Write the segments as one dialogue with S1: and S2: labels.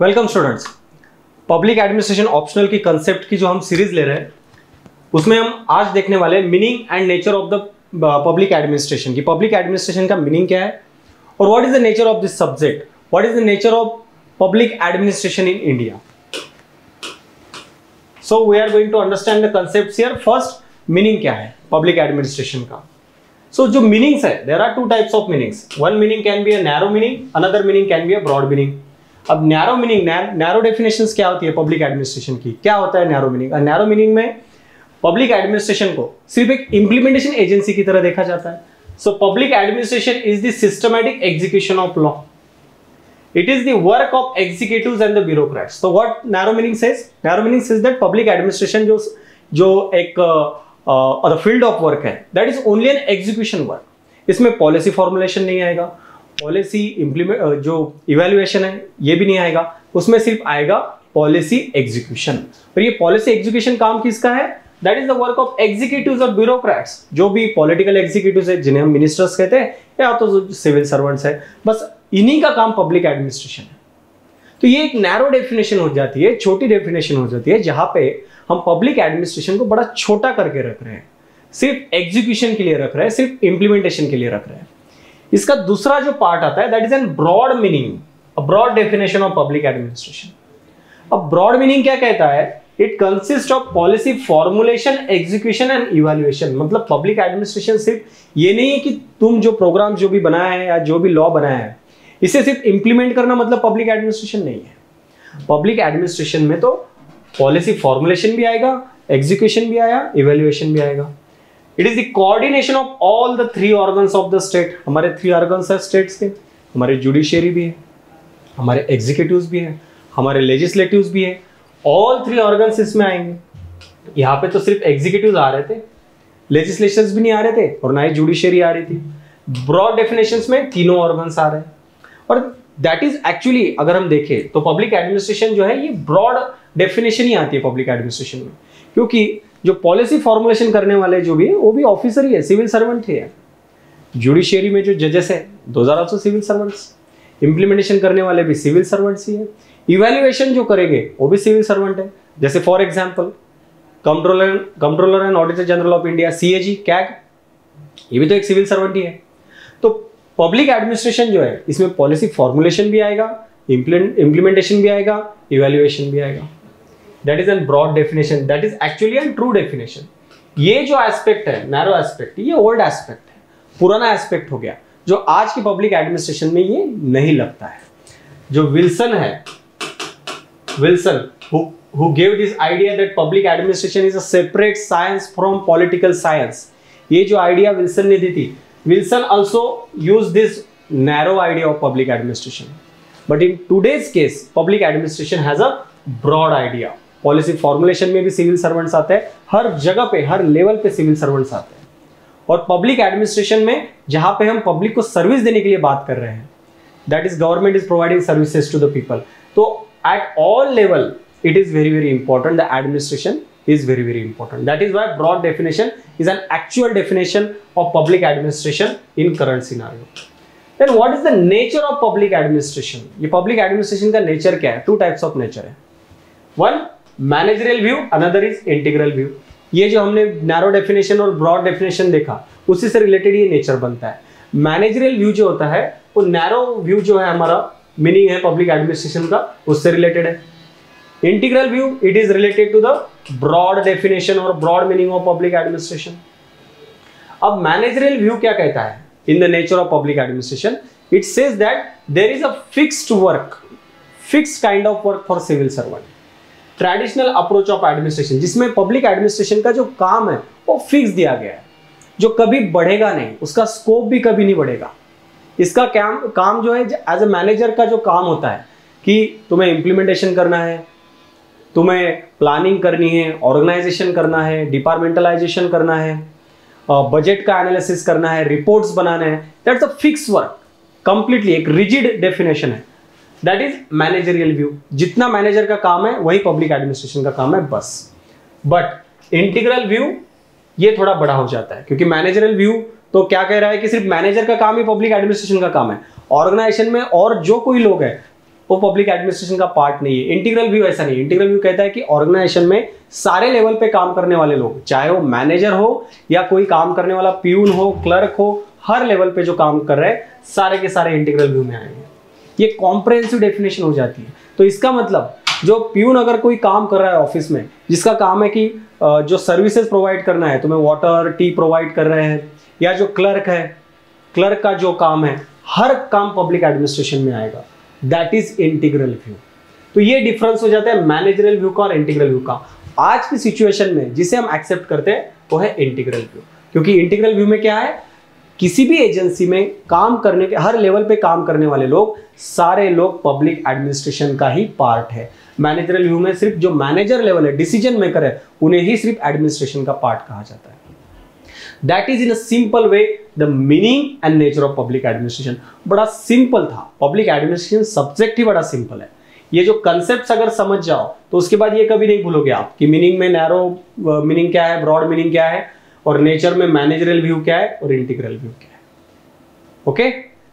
S1: Welcome students. Public administration optional की concept की जो हम सीरीज ले रहे हैं उसमें हम आज देखने वाले हैं meaning and nature of the public administration की पब्लिक एडमिनिस्ट्रेशन का मीनिंग क्या है और what is the nature of this subject, what is the nature of public administration in India. So we are going to understand the concepts here. First, meaning क्या है public administration का। सो जो meanings है, there are two types of meanings. One meaning can be a narrow meaning, another meaning can be a broad meaning. अब narrow meaning, narrow definitions क्या होती है पब्लिक एडमिनिस्ट्रेशन की, क्या होता है नैरो मीनिंग। नैरो मीनिंग में पब्लिक एडमिनिस्ट्रेशन को सिर्फ एक इंप्लीमेंटेशन एजेंसी की तरह देखा जाता है। So public administration is the systematic execution of law, it is the work of executives and the bureaucrats. तो what narrow meaning says, narrow meaning says that public administration जो एक द फील्ड ऑफ वर्क है, that is only an execution work. इसमें policy formulation नहीं आएगा, policy implement जो evaluation है ये भी नहीं आएगा, उसमें सिर्फ आएगा पॉलिसी एग्जीक्यूशन। और ये पॉलिसी एग्जीक्यूशन काम किसका है, that is the work of executives और ब्यूरोक्रेट्स, जो भी पॉलिटिकल एग्जीक्यूटिव्स है जिन्हें हम मिनिस्टर्स कहते हैं या तो जो सिविल सर्वेंट्स है, बस इन्हीं का काम पब्लिक एडमिनिस्ट्रेशन है। तो ये एक नैरो डेफिनेशन हो जाती है, छोटी डेफिनेशन हो जाती है, जहां पे हम पब्लिक एडमिनिस्ट्रेशन को बड़ा छोटा करके रख रहे हैं, सिर्फ एग्जीक्यूशन के लिए रख रहे हैं, सिर्फ इंप्लीमेंटेशन के लिए रख रहे हैं। इसका दूसरा जो पार्ट आता है that is an broad meaning, a broad definition of public administration. अब ब्रॉड मीनिंग क्या कहता है, it consist of policy formulation, execution and evaluation. मतलब पब्लिक एडमिनिस्ट्रेशन सिर्फ ये नहीं है कि तुम जो प्रोग्राम जो भी बनाया है या जो भी लॉ बनाया है इसे सिर्फ इंप्लीमेंट करना मतलब पब्लिक एडमिनिस्ट्रेशन नहीं है। पब्लिक एडमिनिस्ट्रेशन में तो पॉलिसी फॉर्मुलेशन भी आएगा, एग्जीक्यूशन भी आया, इवैल्यूएशन भी आएगा। It is the coordination of all the three organs of the state. हमारे थ्री ऑर्गन्स है स्टेट्स के, हमारे जुडिशियरी भी है, हमारे एग्जीक्यूटिव्स भी है, हमारे लेजिस्लेटिव्स भी है। ऑल थ्री ऑर्गन्स इसमें आएंगे। यहाँ पे तो सिर्फ एग्जीक्यूटिव्स आ रहे थे, लेजिस्लेशंस भी नहीं आ रहे थे और ना ही जुडिशियरी आ रही थी। ब्रॉड डेफिनेशंस में तीनों ऑर्गन्स आ रहे हैं और दैट इज एक्चुअली, अगर हम देखें तो पब्लिक एडमिनिस्ट्रेशन जो है ये ब्रॉड डेफिनेशन ही आती है पब्लिक एडमिनिस्ट्रेशन में, क्योंकि जो पॉलिसी फॉर्मुलेशन करने वाले जो भी है वो भी ऑफिसर ही है, सिविल सर्वेंट ही है। जुडिशियरी में जो जजेस है those are also civil servants, implementation करने वाले भी सिविल सर्वेंट्स ही है, इवैल्यूएशन जो करेंगे वो भी सिविल सर्वेंट है। जैसे for example controller and auditor general of India, CAG, CAG, ये भी तो एक सिविल सर्वेंट ही है। तो पब्लिक एडमिनिस्ट्रेशन जो है इसमें पॉलिसी फॉर्मुलेशन भी आएगा, इंप्लीमेंटेशन भी आएगा, इवैल्यूएशन भी आएगा। That is an broad definition, that is actually an true definition. ये जो एस्पेक्ट है, नैरो एस्पेक्ट, ये ओल्ड एस्पेक्ट है, पुराना एस्पेक्ट हो गया, जो आज की पब्लिक एडमिनिस्ट्रेशन में ये नहीं लगता है। जो विल्सन है, Wilson who gave this idea that public administration is a separate science from political science, ये जो आइडिया विल्सन ने दी थी, Wilson also used this narrow idea of public administration, but in today's case public administration has a broad idea। Policy formulation में भी civil servants आते हैं, हर जगह पे, हर लेवल पे सिविल सर्वेंट्स आते हैं। और पब्लिक एडमिनिस्ट्रेशन में जहां पे हम पब्लिक को सर्विस देने के लिए बात कर रहे हैं, that is government is providing services to the people. तो at all level it is very very important, the administration is very very important. That is why broad definition is an actual definition of public administration in current scenario. Then what is the nature of public administration? ये public administration का nature क्या है? Two types of nature है। One managerial view, another is integral view। ये जो हमने narrow definition और broad definition देखा, उसी से related ये nature बनता है। managerial view जो होता है वो narrow view जो है हमारा meaning है public administration का, उससे related है। Integral view, it is related to the broad definition और broad meaning of public administration. अब मैनेजरियल व्यू क्या कहता है in the nature of public administration, it says that there is a fixed work, fixed kind of work for civil servant, traditional approach of administration, जिसमें public administration का जो काम है वो फिक्स दिया गया है, जो कभी बढ़ेगा नहीं, उसका स्कोप भी कभी नहीं बढ़ेगा। इसका काम जो है एज ए मैनेजर का जो काम होता है कि तुम्हें इंप्लीमेंटेशन करना है, तुम्हें प्लानिंग करनी है, ऑर्गेनाइजेशन करना है, डिपार्टमेंटलाइजेशन करना है, बजट का एनालिसिस करना है, रिपोर्ट्स बनाना है, that's a fix work, completely एक रिजिड डेफिनेशन है। That is managerial view. जितना मैनेजर का काम है वही पब्लिक एडमिनिस्ट्रेशन का काम है बस। बट इंटीग्रल व्यू ये थोड़ा बड़ा हो जाता है, क्योंकि मैनेजरियल व्यू तो क्या कह रहा है कि सिर्फ मैनेजर का काम ही पब्लिक एडमिनिस्ट्रेशन का काम है। ऑर्गेनाइजेशन में और जो कोई लोग है वो पब्लिक एडमिनिस्ट्रेशन का पार्ट नहीं है। इंटीग्रल व्यू ऐसा नहीं, इंटीग्रल व्यू कहता है कि ऑर्गेनाइजेशन में सारे लेवल पे काम करने वाले लोग, चाहे वो मैनेजर हो या कोई काम करने वाला प्यून हो, क्लर्क हो, हर लेवल पे जो काम कर रहे हैं सारे के सारे इंटीग्रल व्यू में आएंगे। ये कॉम्प्रिहेंसिव डेफिनेशन हो जाती है। तो इसका मतलब जो प्यून अगर कोई काम कर रहा है ऑफिस में, जिसका काम है कि जो सर्विसेज प्रोवाइड करना है, तुम्हें वाटर टी प्रोवाइड कर रहे हैं, या जो क्लर्क है, क्लर्क का जो काम है, हर काम पब्लिक एडमिनिस्ट्रेशन में आएगा। That is integral view. तो ये डिफरेंस हो जाता है मैनेजरल व्यू का और इंटीग्रल व्यू का। आज की सिचुएशन में जिसे हम एक्सेप्ट करते हैं वो है इंटीग्रल व्यू, क्योंकि इंटीग्रल व्यू में क्या है, किसी भी एजेंसी में काम करने के, हर लेवल पे काम करने वाले लोग, सारे लोग पब्लिक एडमिनिस्ट्रेशन का ही पार्ट है। मैनेजरल व्यू में सिर्फ जो मैनेजर लेवल है, डिसीजन मेकर है, उन्हें ही सिर्फ एडमिनिस्ट्रेशन का पार्ट कहा जाता है। That is in a simple way the meaning and nature of public administration. बड़ा सिंपल था, पब्लिक एडमिनिस्ट्रेशन सब्जेक्ट ही बड़ा सिंपल है। ये जो कंसेप्ट अगर समझ जाओ तो उसके बाद ये कभी नहीं भूलोगे आप कि मीनिंग में नैरो मीनिंग क्या है, ब्रॉड मीनिंग क्या है, और नेचर में मैनेजरल व्यू क्या है और इंटीग्रल व्यू क्या है। ओके,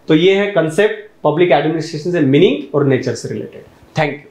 S1: तो ये है कंसेप्ट पब्लिक एडमिनिस्ट्रेशन से मीनिंग और नेचर से रिलेटेड। Thank you.